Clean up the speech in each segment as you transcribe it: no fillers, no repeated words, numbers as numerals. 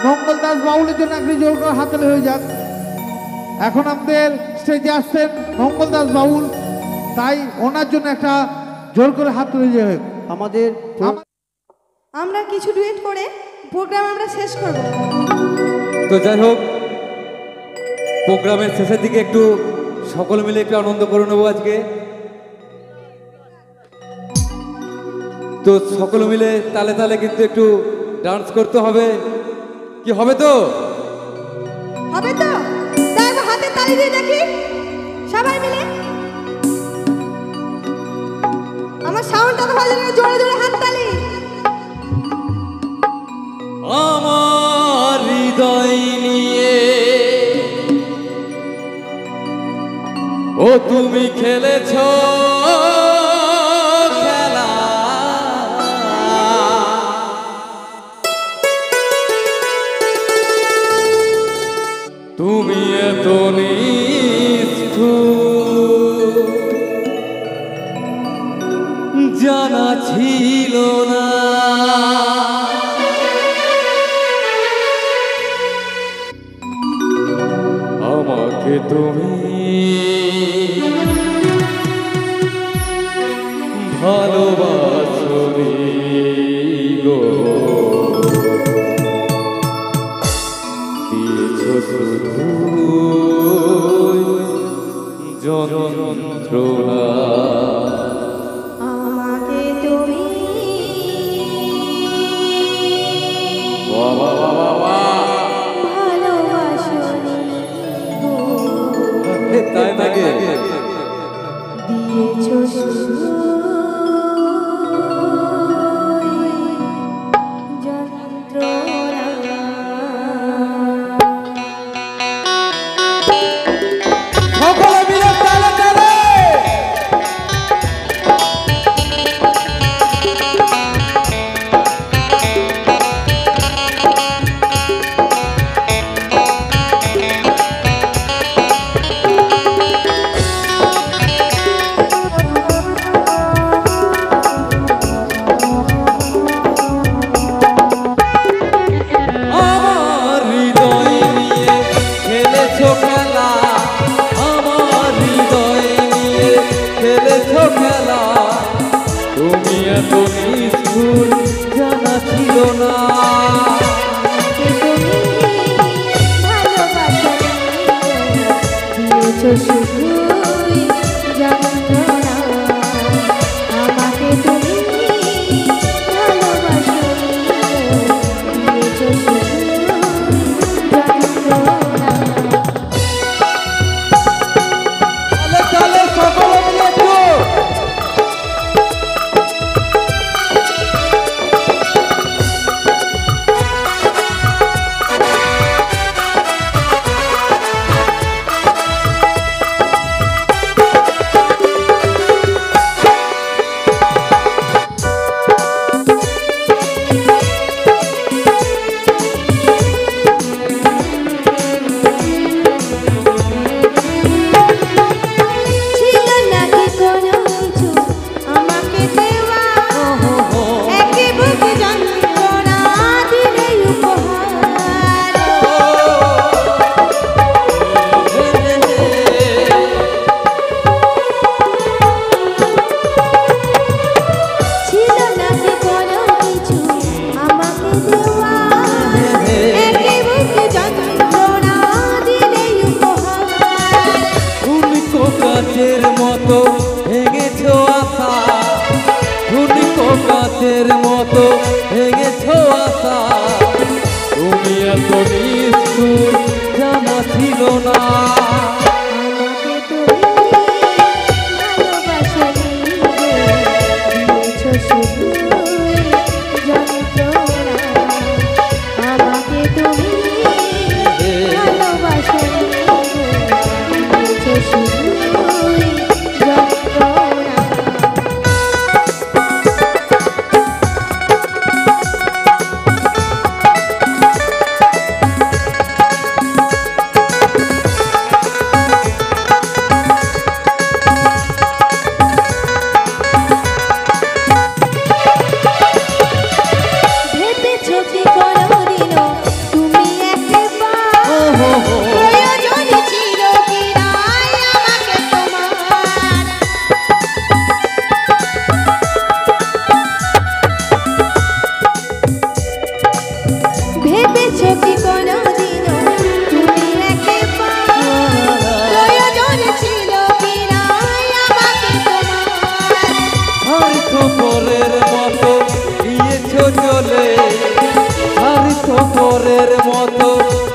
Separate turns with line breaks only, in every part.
মঙ্গল দাস বাউলের জন্য একটি জোর করে হাততালি হয়ে যাক। এখন আমাদের স্টেজে আসছেন মঙ্গল দাস বাউল, তাই ওনার জন্য একটা জোর করে হাততালি হয়ে যাক।
আমাদের
আমরা কিছু ডুয়েট করে প্রোগ্রাম আমরা শেষ করব।
তো যাই হোক, প্রোগ্রামের শেষের দিকে একটু সকল মিলে একটু আনন্দ করে নেবো আজকে। তো সকল মিলে তালে তালে কিন্তু একটু ডান্স করতে হবে, কি হবে তো?
হবে তো? তাই হাতে তালি দিয়ে দেখি সবাই মিলে। আমার সাউন্ডটা তো ভালো লাগে, জোরে জোরে হাত তালি।
আমার হৃদয় নিয়ে ও তুমি খেলেছ খেলা, তুমি এত নিষ্ঠুর জানা ছিল না। আমাকে তুমি ভালোবাসনি গো, দিয়েছ শুধু যন্ত্রণা।
আমাকে তুমি ভালোবাসনি গো,
তাই নাকি?
দিয়েছ শুধু যন্ত্রণা।
সকলে মিলে তালে তালে আমার হৃদয় নিয়ে খেলেছো খেলা, আমার হৃদয় নিয়ে খেলেছো খেলা, তুমি এত নিষ্ঠুর জানা ছিল না।
আমাকে তুমি ভালোবাসনি গো, দিয়েছ শুধুই যন্ত্রণা। আমাকে তুমি ভালোবাসনি গো, দিয়েছ শুধুই যন্ত্রণা।
তালে তালে সকলে মিলে একটু
ছিল নাকি কোনো কিছু আমাকে দেওয়া, একে বুকে যন্ত্রণা দিলে উপহার। ছিল নাকি কোনো কিছু আমাকে দেওয়া, একে বুকে যন্ত্রণা দিলে উপহার।
উনিকো কাচের মতো ভেঙেছো আশা, উনিকো কাচের মতো ভেঙেছো আশা, তুমি এত নিষ্ঠুর জানা ছিল না।
আমাকে তুমি ভালোবাসনি গো, দিয়েছ শুধুই যন্ত্রণা। আমাকে তুমি ভালোবাসনি গো, দিয়েছ শুধুই যন্ত্রণা।
পাথরের মতো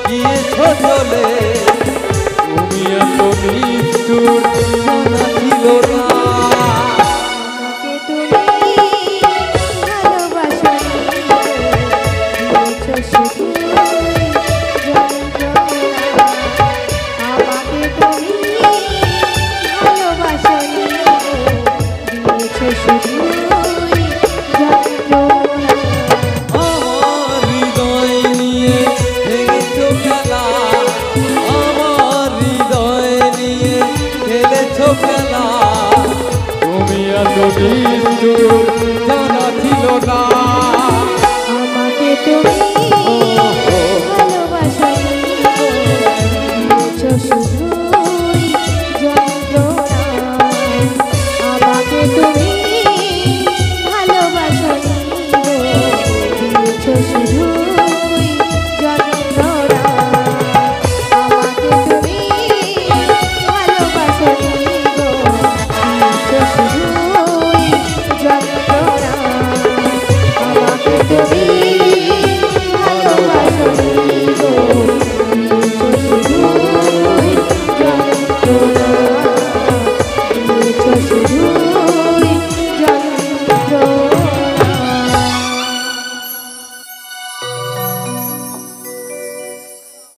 গিয়েছ চলে, তুমি এত নিষ্ঠুর জানা ছিল না।
আমাকে তুমি ভালোবাসনি, দিয়েছো শুধু যন্ত্রণা। আমাকে তুমি ভালোবাসনি, দিয়েছো শুধু যন্ত্রণা।
আমার হৃদয় নিয়ে খেলেছ খেলা, আমার হৃদয় নিয়ে খেলেছ খেলা, তুমি এত নিষ্ঠুর জানা ছিল না।
আমাকে তুমি